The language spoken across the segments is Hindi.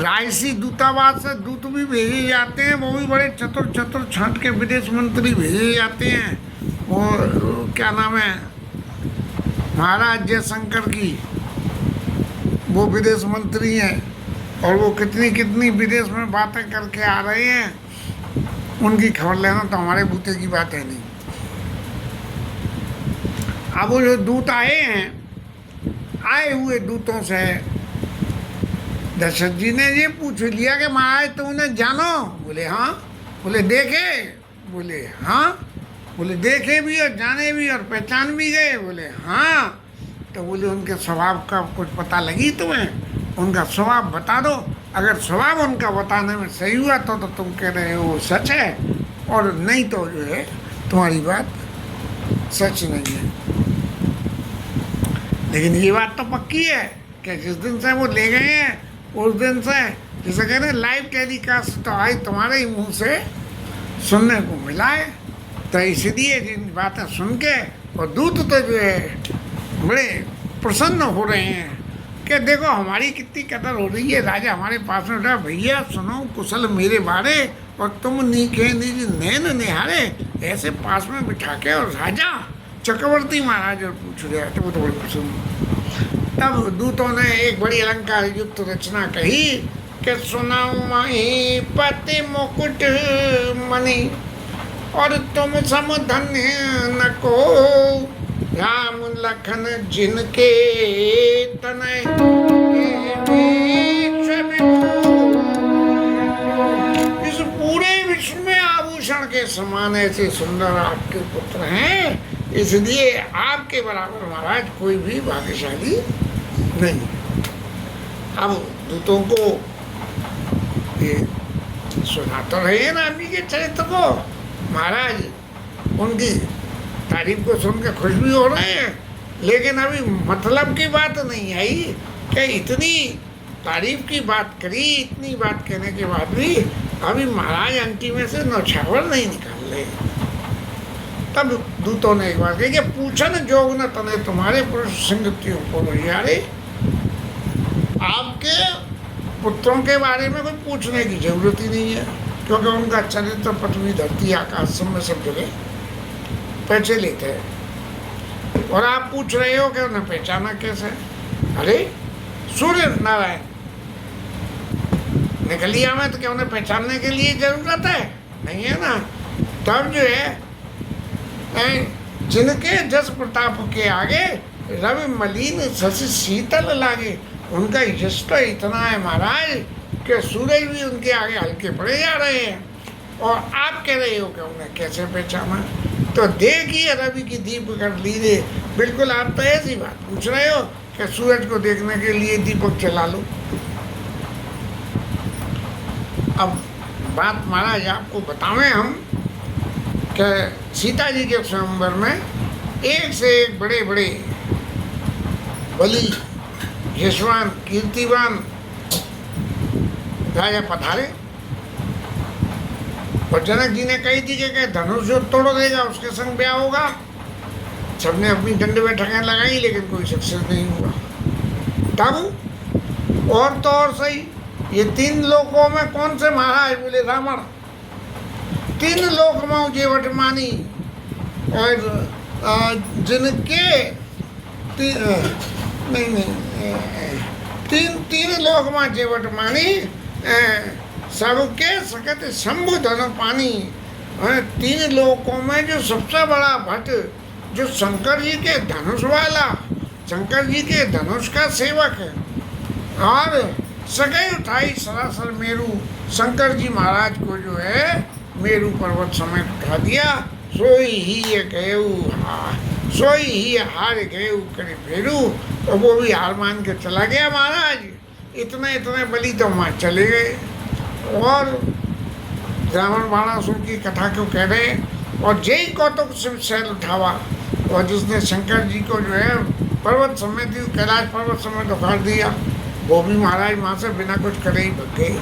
रायसी दूतावास से दूत भी भेजे जाते हैं, वो भी बड़े चतुर चतुर छांट के विदेश मंत्री भेजे जाते हैं। वो क्या नाम है, महाराज जयशंकर की, वो विदेश मंत्री हैं और वो कितनी कितनी विदेश में बातें करके आ रहे हैं, उनकी खबर लेना तो हमारे बूते की बात है नहीं। अब वो जो दूत आए हैं, आए हुए दूतों से दशरथ जी ने ये पूछ लिया कि महाराज तुम उन्हें जानो? बोले हाँ। बोले देखे? बोले हाँ। बोले देखे भी और जाने भी और पहचान भी गए? बोले हाँ। तो बोले उनके स्वभाव का कुछ पता लगी तुम्हें? उनका स्वभाव बता दो। अगर स्वभाव उनका बताने में सही हुआ तो तुम कह रहे हो सच है, और नहीं तो जो है तुम्हारी बात सच नहीं है। लेकिन ये बात तो पक्की है कि जिस दिन से वो ले गए हैं उस दिन से, जैसे कह रहे हैं, लाइव टेलीकास्ट तो आज तुम्हारे ही मुंह से सुनने को मिला है। तो इसलिए जिन बातें सुन के और दूत तो जो है बड़े प्रसन्न हो रहे हैं कि देखो हमारी कितनी कदर हो रही है। राजा हमारे पास में उठा, भैया सुनो कुशल मेरे बारे, और तुम नीके निज नैन निहारे, ऐसे पास में बिठा के। और राजा चक्रवर्ती महाराज और पूछ रहे तो वो तो बड़े प्रसन्न। तब दूतों ने एक बड़ी अलंकार युक्त रचना कही कि सुनाओ माही पति मुकुट मणि, और तुम सम धन्य न को, राम लखन जिनके तनय इस पूरे विश्व में आभूषण के समान ऐसे सुंदर आपके पुत्र हैं, इसलिए आपके बराबर महाराज कोई भी भाग्यशाली नहीं। अब दूतों को ये सुना तो रहे हैं राम जी के चरित्र को, महाराज उनकी तारीफ को सुन के खुश भी हो रहे हैं, लेकिन अभी मतलब की बात नहीं आई कि इतनी तारीफ की बात करी, इतनी बात कहने के बाद भी अभी महाराज अंटी में से नौछावर नहीं निकाल रहे। तब दूतों ने एक बात कही कि पूछन जोग न तने तुम्हारे पुरुष सिंगतियों को भैयारे, आपके पुत्रों के बारे में कोई पूछने की जरूरत ही नहीं है, क्योंकि उनका चरित्र पृथ्वी धरती आकाश सब में सब जगह पहचान लेते हैं। और आप पूछ रहे हो कि उन्हें पहचाना कैसे? अरे सूर्य नारायण निकलिया में तो क्या उन्हें पहचानने के लिए जरूरत है? नहीं है ना। तब जो है जिनके जस प्रताप के आगे रवि मलिन शशि शीतल लागे, उनका यश तो इतना है महाराज कि सूरज भी उनके आगे हल्के पड़े जा रहे हैं, और आप कह रहे हो कि उन्हें कैसे पहचाना? तो देखिए रवि की दीप कर लीजिए। बिल्कुल आप तो ऐसी बात पूछ रहे हो कि सूरज को देखने के लिए दीपक जला लो। अब बात महाराज आपको बतावें हम कि सीता जी के स्वयंवर में एक से एक बड़े बड़े बलि, यशवान, कीर्तिवान राजा पधारे और जनक जी ने कही थी कि धनुष जो तोड़ देगा उसके संग ब्याह होगा। सबने अपनी दंड बैठकें लगाई लेकिन कोई सक्सेस नहीं हुआ। तब और तो और सही, ये 3 लोकों में कौन से महाराज? बोले रावण। 3 लोक में जेवट मानी और जिनके तीन लोक में जेवट मानी, सबके सकत शंभु धनु पानी। 3 लोकों में जो सबसे बड़ा भट्ट, जो शंकर जी के धनुष वाला, शंकर जी के धनुष का सेवक है और सगई उठाई सरासर मेरू, शंकर जी महाराज को जो है मेरू पर्वत समेत उठा दिया। सोई ही ये गयऊ, सोई ही हार गयऊ करे फेरू। तो वो भी हार मान के चला गया महाराज। इतने बलि तो वहाँ चले गए। और रावण बाणासुर की कथा क्यों कह रहे? और जय कौतुक शिव शैल उठावा, और जिसने शंकर जी को जो है पर्वत समेत, कैलाश पर्वत समेत उखाड़ दिया, वो भी महाराज वहाँ से बिना कुछ करे ही भग गए।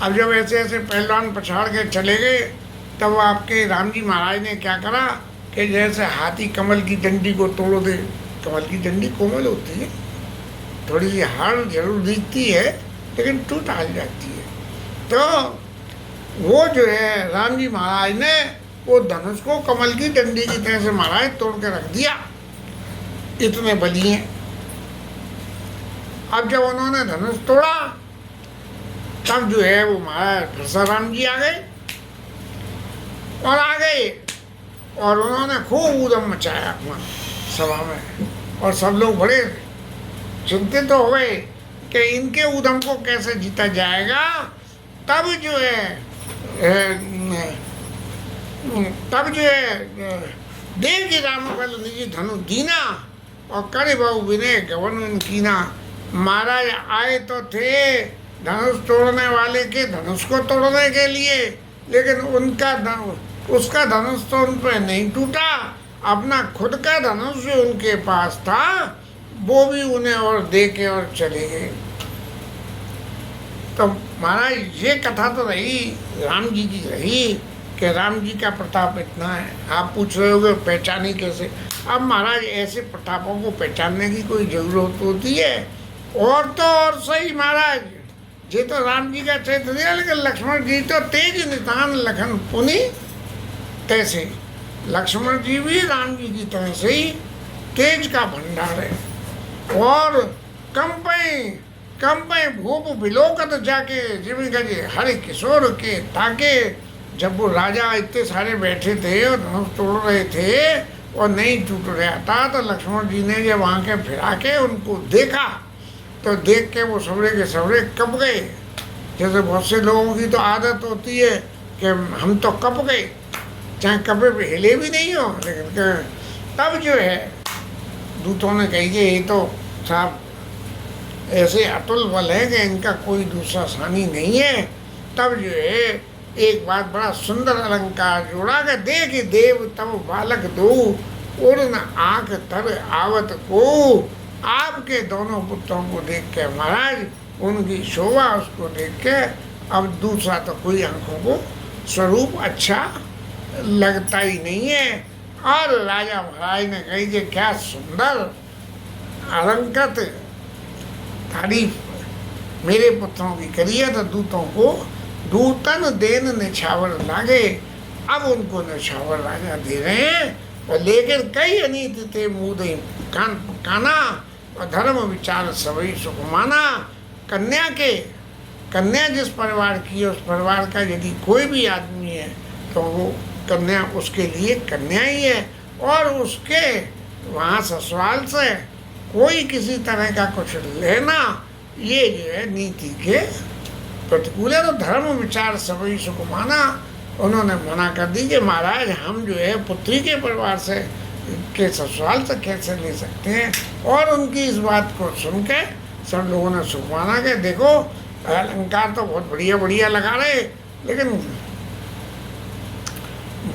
अब जब ऐसे ऐसे पहलवान पछाड़ के चले गए, तब आपके राम जी महाराज ने क्या करा कि जैसे हाथी कमल की डंडी को तोड़ दे। कमल की डंडी कोमल होती है, थोड़ी सी हार्ड जरूर दिखती है लेकिन टूट हाल जाती है। तो वो जो है राम जी महाराज ने वो धनुष को कमल की डंडी की तरह से महाराज तोड़ के रख दिया। इतने बली हैं। अब जब उन्होंने धनुष तोड़ा, तब जो है वो महाराज परशुराम जी आ गए और उन्होंने खूब ऊधम मचाया वहाँ सभा में। और सब लोग बड़े चिंतित तो हो गए कि इनके ऊधम को कैसे जीता जाएगा। तब जो है देव की राम बल निजी धनु दीना और करे बहु विनय गवन कीना। महाराज आए तो थे धनुष तोड़ने वाले के धनुष को तोड़ने के लिए, लेकिन उसका धनुष तो उन पर नहीं टूटा। अपना खुद का धनुष जो उनके पास था वो भी उन्हें और दे के और चले गए। तो महाराज ये कथा तो रही राम जी की रही कि राम जी का प्रताप इतना है। आप पूछ रहे होगे पहचानी कैसे? अब महाराज ऐसे प्रतापों को पहचानने की कोई ज़रूरत होती है? और तो और सही महाराज, ये तो राम जी का चरित्र दिया, लेकिन लक्ष्मण जी तो तेज नितान लखन पुनि तैसे। लक्ष्मण जी भी राम जी की तरह से ही तेज का भंडार है। और कंपे भूप बिलोकत जाके जिमिका जी हरे किशोर के ताके। जब वो राजा इतने सारे बैठे थे और धनुष तोड़ रहे थे और नहीं टूट रहा था, तो लक्ष्मण जी ने जब आंखें फिरा के उनको देखा तो देख के वो सबरे के सबरे कँप गए। जैसे बहुत से लोगों की तो आदत होती है कि हम तो कँप गए, चाहे कपड़े पे हिले भी नहीं हो। लेकिन तब जो है दूतों ने कही कि ये तो साहब ऐसे अतुल बल है कि इनका कोई दूसरा सानी नहीं है। तब जो है एक बात बड़ा सुंदर अलंकार जोड़ा कि देख देव तब बालक दो उड़न आँख तर आवत को। आपके दोनों पुत्रों को देख के महाराज उनकी शोभा उसको देख के अब दूसरा तो कोई आंखों को स्वरूप अच्छा लगता ही नहीं है। और राजा महाराज ने कही कि क्या सुंदर अलंकृत तारीफ मेरे पुत्रों की करी है। तो दूतों को दूतन देन निछावर लागे। अब उनको निछावर राजा दे रहे हैं लेकिन कई अनीति थे मुदई काना, और धर्म विचार सवई सुख माना। कन्या जिस परिवार की है, उस परिवार का यदि कोई भी आदमी है तो वो कन्या उसके लिए कन्या ही है, और उसके वहाँ ससुराल से कोई किसी तरह का कुछ लेना, ये जो है नीति के प्रतिकूल है। तो धर्म विचार सवई सुख माना, उन्होंने मना कर दी कि महाराज हम जो है पुत्री के परिवार से के ससुराल से कैसे ले सकते हैं। और उनकी इस बात को सुन के सब लोगों ने सुख माना कि देखो अलंकार तो बहुत बढ़िया बढ़िया लगा रहे, लेकिन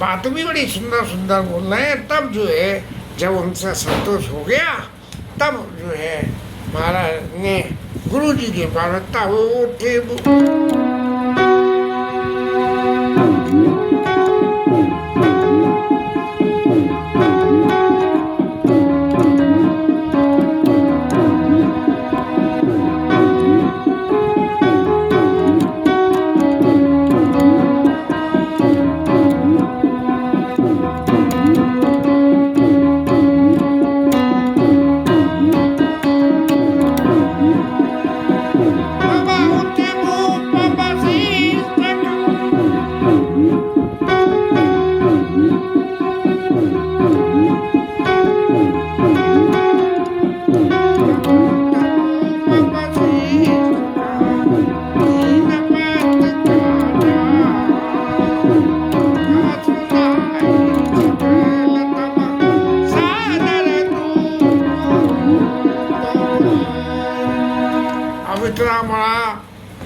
बात भी बड़ी सुंदर सुंदर बोल रहे हैं। तब जो है जब उनसे संतोष हो गया, तब जो है महाराज ने गुरु जी की पारकता हो थे।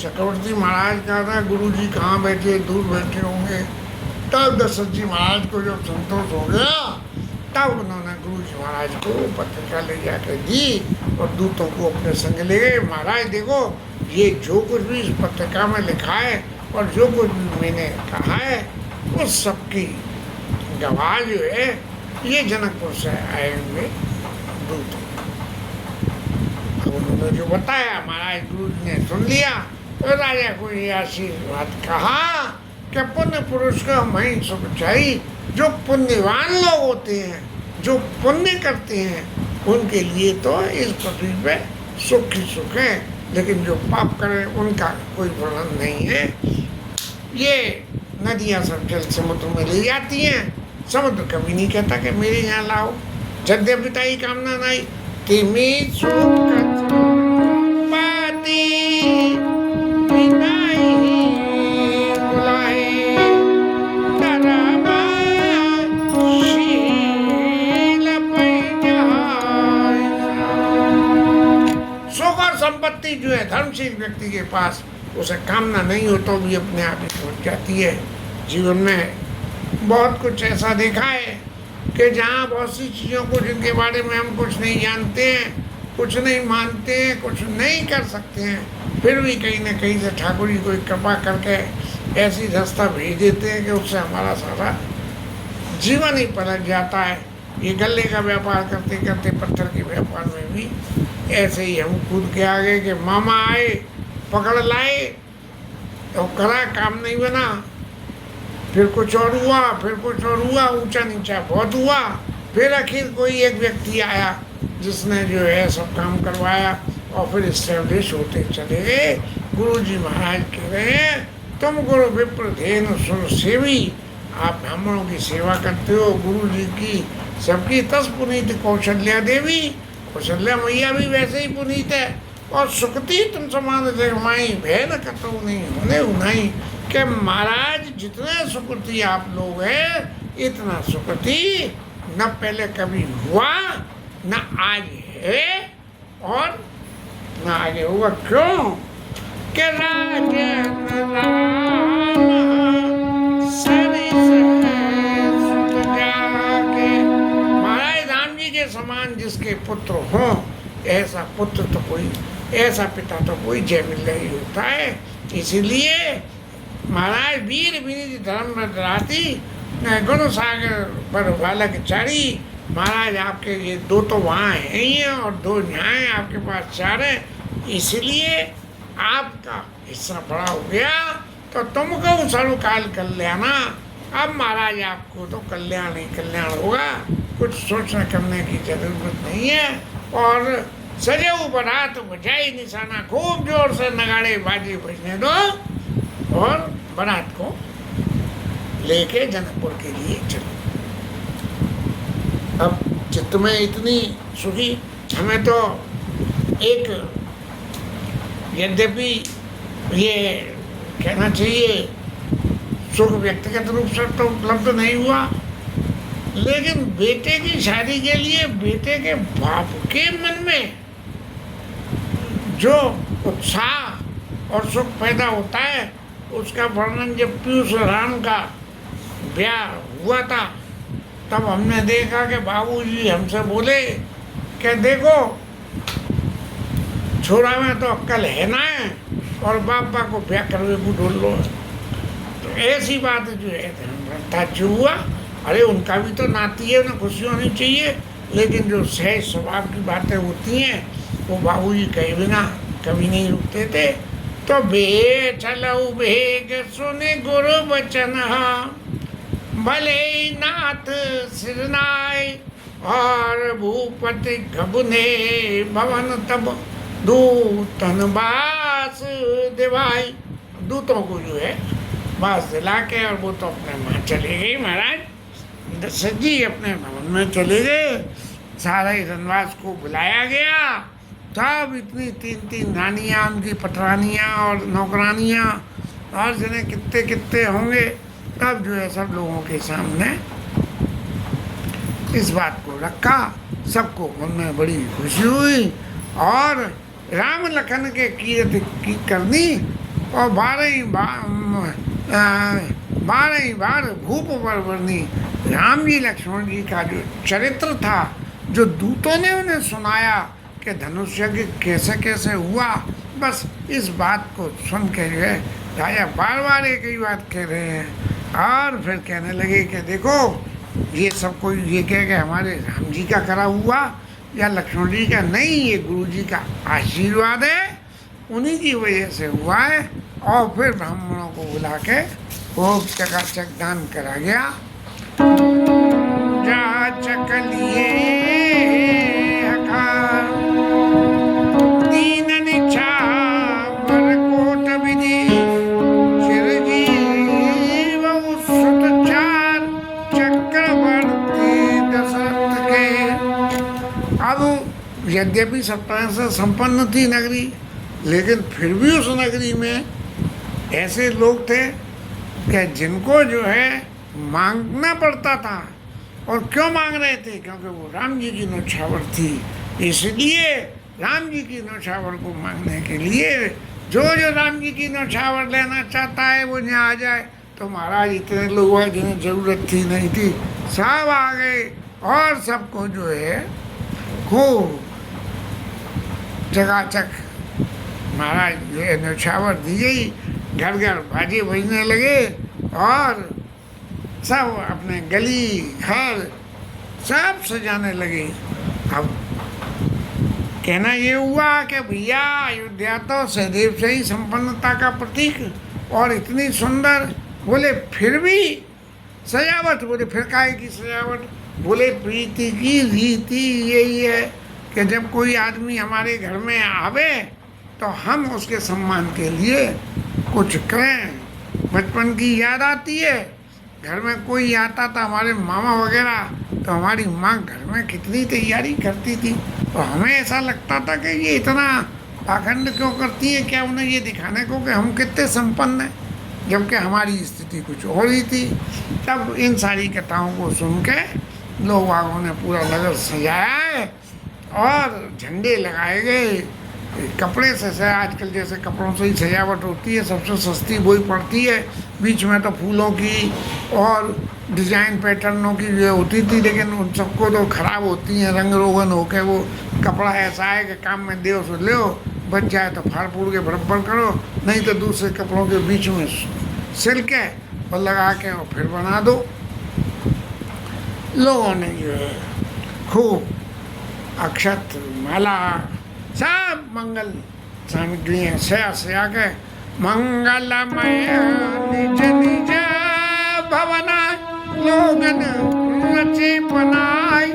चक्रवर्ती महाराज कहा था गुरु जी कहाँ बैठे, दूर बैठे होंगे। तब दशरथ जी महाराज को जब संतोष हो गया, तब उन्होंने गुरु जी महाराज को पत्रिका ले जाकर दी और दूतों को अपने संग ले गए। महाराज देखो, ये जो कुछ भी इस पत्रिका में लिखा है और जो कुछ भी मैंने कहा है, उस सबकी गवाह जो है ये जनकपुर से आए हुए दूत। उन्होंने जो बताया महाराज गुरु जी ने सुन लिया। तो राजा को ये आशीर्वाद कहा कि पुण्य पुरुष को वही सुख चाहिए। जो पुण्यवान लोग होते हैं, जो पुण्य करते हैं, उनके लिए तो इस पृथ्वी पे सुख ही सुख है, लेकिन जो पाप करें उनका कोई वर्णन नहीं है। ये नदियाँ सब जल समुद्र में ले जाती हैं। समुद्र कभी नहीं कहता कि मेरे यहाँ लाओ। जद्य पिता ही कामना नहीं तिमी सुख पाती संपत्ति जो है धर्मशील व्यक्ति के पास, उसे कामना नहीं हो तो भी अपने आप ही पहुंच जाती है। जीवन में बहुत कुछ ऐसा देखा है कि जहाँ बहुत सी चीज़ों को जिनके बारे में हम कुछ नहीं जानते हैं, कुछ नहीं मानते हैं, कुछ नहीं कर सकते हैं, फिर भी कहीं ना कहीं से ठाकुर जी कोई कृपा करके ऐसी रास्ता भेज देते हैं कि उससे हमारा सारा जीवन ही पलट जाता है। ये गले का व्यापार करते करते पत्थर के व्यापार में भी ऐसे ही हम कूद के आ गए कि मामा आए, पकड़ लाए, तो करा, काम नहीं बना, फिर कुछ और हुआ, फिर कुछ और हुआ, ऊंचा नीचा बहुत हुआ। फिर आखिर कोई एक व्यक्ति आया जिसने जो है सब काम करवाया और फिर इस्टेब्लिश होते चले गए। गुरु जी महाराज कह रहे हैं, तुम गुरु विप्र धेनु सुर सेवी, आप ब्राह्मणों की सेवा करते हो, गुरु जी की सबकी तस पुनीत कौशल्या देवी, कौशल्या मैया भी वैसे ही पुनीत है। और सुकृति तुम समान जगमाई भय न कतो नहीं होने उन्हाई, कि महाराज जितने सुकृति आप लोग हैं, इतना सुकृति न पहले कभी हुआ, न आज है और न आगे होगा। क्यों? कि राजन राम महाराज राम जी के समान जिसके पुत्र हों, ऐसा पुत्र तो कोई, ऐसा पिता तो कोई जय मिल ही होता है। इसीलिए महाराज वीर विनीत धर्म में राती गुण सागर पर बालक चारी। महाराज आपके ये दो तो वहाँ हैं ही हैं और दो यहाँ हैं, आपके पास चार हैं, इसलिए आपका हिस्सा बड़ा हो गया। तो तुमको सर्वकाल कल्याणा, अब महाराज आपको तो कल्याण ही कल्याण होगा, कुछ सोचने करने की जरूरत नहीं है। और सजऊ बारात बजाई निशाना, खूब जोर से नगाड़े बाजी बजने दो और बारात को लेके जनकपुर के लिए चलो। अब चित्त में इतनी सुखी, हमें तो एक, यद्यपि ये कहना चाहिए सुख व्यक्तिगत रूप से तो उपलब्ध नहीं हुआ, लेकिन बेटे की शादी के लिए बेटे के बाप के मन में जो उत्साह और सुख पैदा होता है, उसका वर्णन जब पीयूष राम का ब्याह हुआ था तब हमने देखा कि बाबूजी हमसे बोले कि देखो छोरा में तो अक्ल है ना है और बापा को ब्याह करवे को ढूंढ लो। तो ऐसी बात जो है धर्मव्रता हुआ, अरे उनका भी तो नाती है, उन्हें खुशी होनी चाहिए, लेकिन जो सहज स्वभाव की बातें होती हैं वो बाबूजी कहे बिना कभी नहीं रुकते थे। तो बे चलो बेग सुने गुरु बचन, भले नाथ सिरनाय और भूपति घबुने भवन तब दूतन बास दिवाई। दूतों को जो है बास दिला के और वो तो अपने वहाँ चले गई महाराज, दशरथ जी अपने भवन में चले गए। सारे रनवास को बुलाया गया, सब इतनी 3-3 रानियाँ, उनकी पटरानियाँ और नौकरानियाँ और जिन्हें कितने कितने होंगे, तब जो है सब लोगों के सामने इस बात को रखा। सबको मन में बड़ी खुशी हुई और राम लखन के कीर्ति की करनी और 12 बार भूप पर वर्णी। राम जी लक्ष्मण जी का जो चरित्र था, जो दूतों ने उन्हें सुनाया कि धनुष यज्ञ कैसे कैसे हुआ, बस इस बात को सुन के जो है राजा बार बार एक ही बात कह रहे हैं। और फिर कहने लगे कि देखो ये सब कोई ये कह के हमारे राम जी का करा हुआ या लक्ष्मण जी का नहीं, ये गुरु जी का आशीर्वाद है, उन्हीं की वजह से हुआ है। और फिर ब्राह्मणों को बुला के खूब चकाचक दान करा गया। जा चकलिए दीन निछावर कोट विधि, चिरजीव सुत चार चक्रवर्ती दशरथ के। अब यद्यपि सब तरह से संपन्न थी नगरी, लेकिन फिर भी उस नगरी में ऐसे लोग थे कि जिनको जो है मांगना पड़ता था। और क्यों मांग रहे थे? क्योंकि वो राम जी की नौछावर थी, इसलिए राम जी की नौछावर को मांगने के लिए जो जो राम जी की नौछावर लेना चाहता है वो यहाँ आ जाए। तो महाराज इतने लोग हैं जिन्हें ज़रूरत थी नहीं थी, सब आ गए और सबको जो है खूब चकाचक महाराज जो है नौछावर दी गई। घर घर बाजे बजने लगे और सब अपने गली घर सब सजाने लगे। अब कहना ये हुआ कि भैया अयोध्या तो सदैव से ही संपन्नता का प्रतीक और इतनी सुंदर, बोले फिर भी सजावट, बोले फिर काहे की सजावट? बोले प्रीति की रीति यही है कि जब कोई आदमी हमारे घर में आवे तो हम उसके सम्मान के लिए कुछ करें। बचपन की याद आती है, घर में कोई आता था हमारे मामा वगैरह, तो हमारी माँ घर में कितनी तैयारी करती थी, तो हमें ऐसा लगता था कि ये इतना पाखंड क्यों करती है, क्या उन्हें ये दिखाने को कि हम कितने संपन्न हैं, जबकि हमारी स्थिति कुछ और ही थी। तब इन सारी कथाओं को सुन के लोग वागों ने पूरा नगर सजाया है और झंडे लगाए गए। कपड़े से आजकल जैसे कपड़ों से ही सजावट होती है, सबसे सस्ती वही पड़ती है। बीच में तो फूलों की और डिजाइन पैटर्नों की जो होती थी, लेकिन उन सबको तो खराब होती हैं, रंग रोगन होकर। वो कपड़ा ऐसा है कि काम में दे सो ले, बच जाए तो फाड़ फूड़ के बराबर करो, नहीं तो दूसरे कपड़ों के बीच में सिल के और लगा के और फिर बना दो। लोगों ने जो है खूब अक्षत माला सब मंगल सामग्रियाँ सया के मंगलमय निज निज भवना लोगन रचे बनाए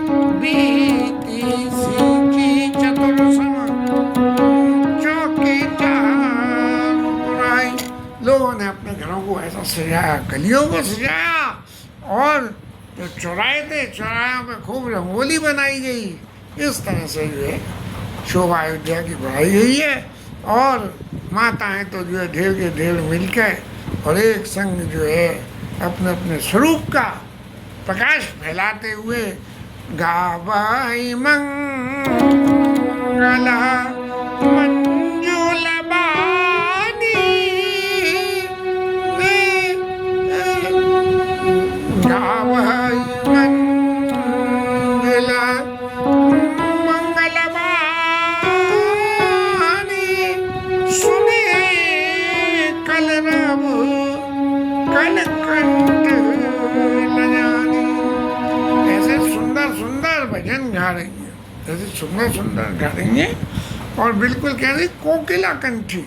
बीती सीखी चतुर सम चौके चार बुराई। लोगों ने अपने घरों को ऐसा सजाया, गलियों को सजाया, और जो चौराहे थे चौराहों में खूब रंगोली बनाई गई। इस तरह से जो है शोभा अयोध्या की बढ़ाई गई है। और माताएं तो जो है ढेर के ढेर मिलकर और एक संग जो है अपने अपने स्वरूप का प्रकाश फैलाते हुए गावई मंगल मंजुल बानी, गावई मंगल मंगल बानी, सुने कलरव कलकंठ लजानी। ऐसे सुंदर सुंदर भजन गा रही हैं, ऐसे सुंदर सुंदर गा रही हैं, और बिल्कुल कह रही कोकिला कंठी,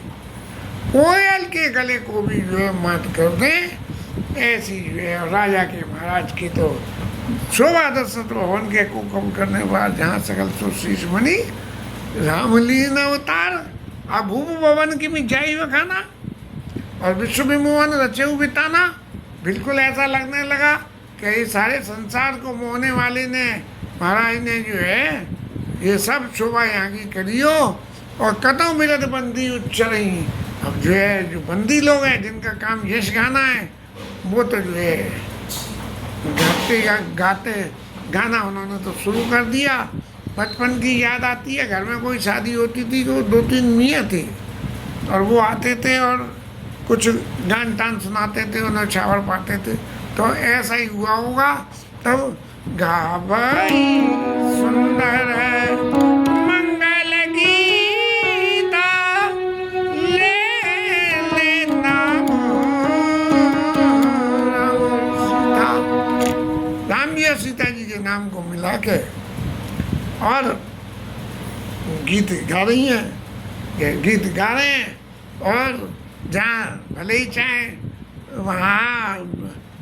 कोयल के गले को भी जो है मात कर दें, ऐसी जो है। राजा के महाराज की तो शोभा दशरथ भवन के कुकम करने बाद जहाँ सकल सुशीष बनी, रामलीन अवतार अभूप भवन की मिठाई में खाना और विश्व विमोहन रचेऊ बिताना। बिल्कुल ऐसा लगने लगा कि इस सारे संसार को मोहने वाले ने, महाराज ने जो है ये सब शोभा यहाँ की करी हो। और कतों मिलत बंदी उच्च रही। अब जो है जो बंदी लोग हैं जिनका काम यश गाना है, वो तो जो है गाते गाना उन्होंने तो शुरू कर दिया। बचपन की याद आती है, घर में कोई शादी होती थी तो 2-3 मियाँ थे और वो आते थे और कुछ गान टान सुनाते थे, उन्हें छावर पाते थे। तो ऐसा ही हुआ होगा। तब गावई सुंदर मंगल गीता, ले ले नाम सीता। राम जी और सीता जी के नाम को मिला के और गीत गा रही हैं, ये गीत गा रहे हैं। और जहाँ भले ही चाहे वहाँ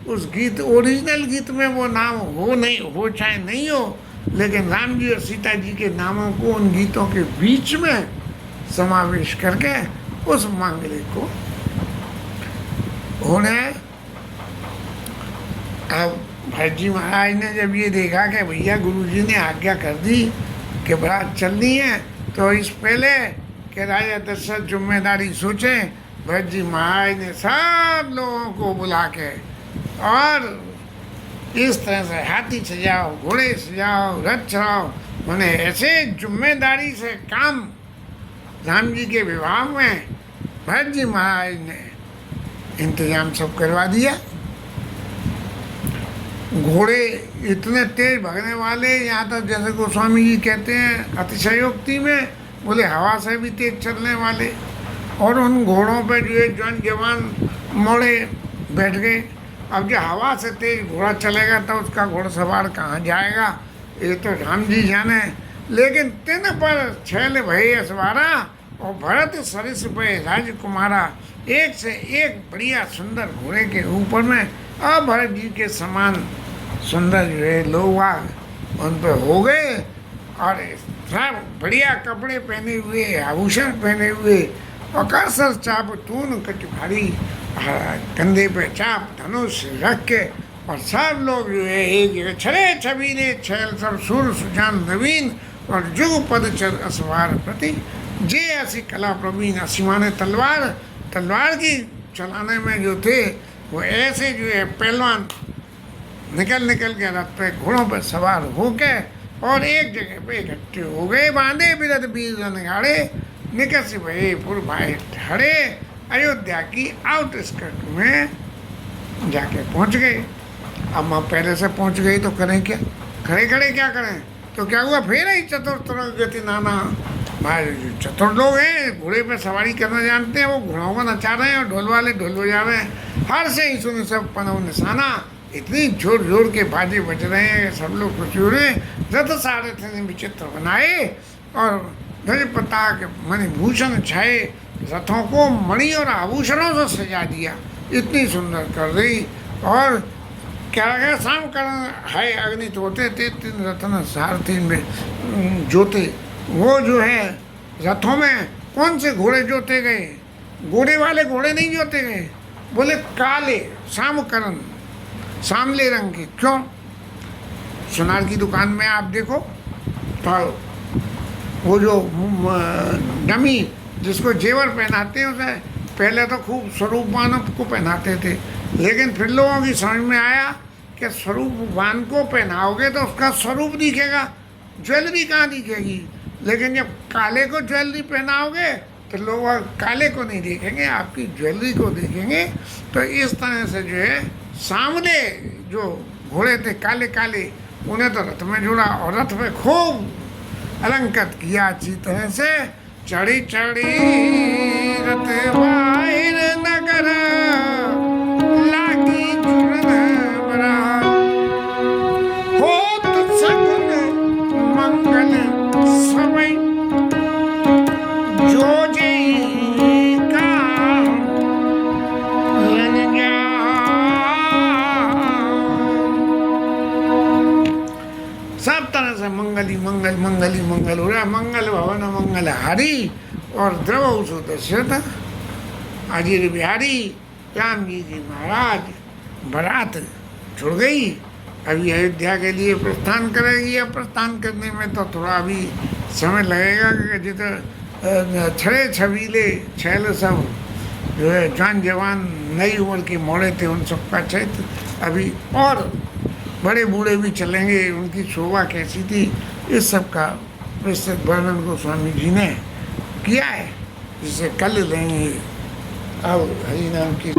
उस गीत ओरिजिनल गीत में वो नाम हो नहीं हो, चाहे नहीं हो, लेकिन राम जी और सीता जी के नामों को उन गीतों के बीच में समावेश करके उस मांगलिक को होने। अब भटजी महाराज ने जब ये देखा कि भैया गुरुजी ने आज्ञा कर दी कि बारात चलनी है, तो इस पहले कि राजा दशरथ जिम्मेदारी सोचे, भटजी महाराज ने सब लोगों को बुला के और इस तरह से हाथी सजाओ, घोड़े सजाओ, रथ चढ़ाओ, मैंने ऐसे जिम्मेदारी से काम राम जी के विवाह में भटजी महाराज ने इंतजाम सब करवा दिया। घोड़े इतने तेज भागने वाले, यहाँ तक जैसे गोस्वामी जी कहते हैं अतिशयोक्ति में, बोले हवा से भी तेज चलने वाले। और उन घोड़ों पे जो है जवान जवान मोड़े बैठ गए। अब जो हवा से तेज घोड़ा चलेगा तो उसका घोड़सवार कहाँ जाएगा, ये तो राम जी जाने। लेकिन तिन पर छैल भय असवारा और भरत सरिस पे राजकुमारा। एक से एक बढ़िया सुंदर घोड़े के ऊपर में अब भरत जी के समान सुंदर जो है लोग उन पर हो गए। और सब बढ़िया कपड़े पहने हुए, आभूषण पहने हुए, और कसर चाप तून कट भारी, कंधे पे चाप धनुष रख के, और सब लोग जो है एक जगह छड़े छबीले छैल सब सुर सुजान नवीन, और जुग पद चल असवार प्रति जे ऐसी कला प्रवीण। असीमाने तलवार की चलाने में जो थे वो ऐसे जो है पहलवान निकल के रथ पे घोड़ों पर सवार होके और एक जगह पे इकट्ठे हो गए। बांधे बिरद बीर गाड़े निकट से भये पुर भाई ठहरे। अयोध्या की आउटस्कर्ट में जाके पहुंच गए। अब माँ पहले से पहुंच गई तो करें क्या, खड़े खड़े क्या करें। तो क्या हुआ, फिर ही चतुर गति नाना। भाई जो चतुर लोग हैं घोड़े पे सवारी करना जानते हैं, वो घोड़ों को नचा रहे हैं और ढोल वाले ढोल बजा रहे हैं। हर से ही सुने सब पनव निशाना, इतनी जोर जोर के बाजे बज रहे हैं, सब लोग खुशी हो रहे हैं। रथ सारे थे विचित्र बनाए और ध्वज पताक मणिभूषण छाए, रथों को मणि और आभूषणों से सजा दिया, इतनी सुंदर कर रही। और कह रहा शाम करण है अग्नि तोते ते तीन रत्न सारथी में जोते। वो जो है रथों में कौन से घोड़े जोते गए? घोड़े वाले घोड़े नहीं जोते गए, बोले काले शाम करण, सामले रंग के। क्यों? सुनार की दुकान में आप देखो तो वो जो डमी जिसको जेवर पहनाते हैं उसे पहले तो खूब स्वरूपवान को पहनाते थे, लेकिन फिर लोगों की समझ में आया कि स्वरूपवान को पहनाओगे तो उसका स्वरूप दिखेगा, ज्वेलरी कहाँ दिखेगी। लेकिन जब काले को ज्वेलरी पहनाओगे तो लोग काले को नहीं देखेंगे, आपकी ज्वेलरी को देखेंगे। तो इस तरह से जो है सामने जो घोड़े थे काले काले, उन्हें तो रथ में जोड़ा और रथ में खूब अलंकृत किया अच्छी तरह से। चढ़ी चढ़ी रथ बाहिर नगर लागी चूरन बरात, होत सगुन मंगल समय जो जी का लन जा। सब तरह से मंगल ही मंगल, मंगल ही मंगल हो रहा। मंगल भवन मंगल हारी और द्रव सो दशरथ अजीर बिहारी। राम जी की महाराज बारात छुड़ गई, अभी अयोध्या के लिए प्रस्थान करेगी। अब प्रस्थान करने में तो थोड़ा अभी समय लगेगा, क्योंकि जितना छड़े छबीले छैल सब जो है जवान जवान नई उम्र के मोड़े थे, उन सबका चैत्र अभी, और बड़े बूढ़े भी चलेंगे, उनकी शोभा कैसी थी, इस सब का विस्तृत वर्णन गोस्वामी जी ने किया है, जिसे कल लेंगे। अब हरि नाम की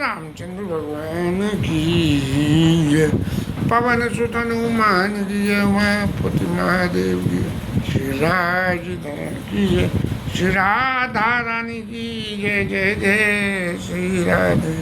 रामचंद्र भगवान की जय। पवन सुत हनुमान की जय, उमापति महादेव की, श्री राज की जय, श्री राधा रानी की जय। जय जय श्री राधे।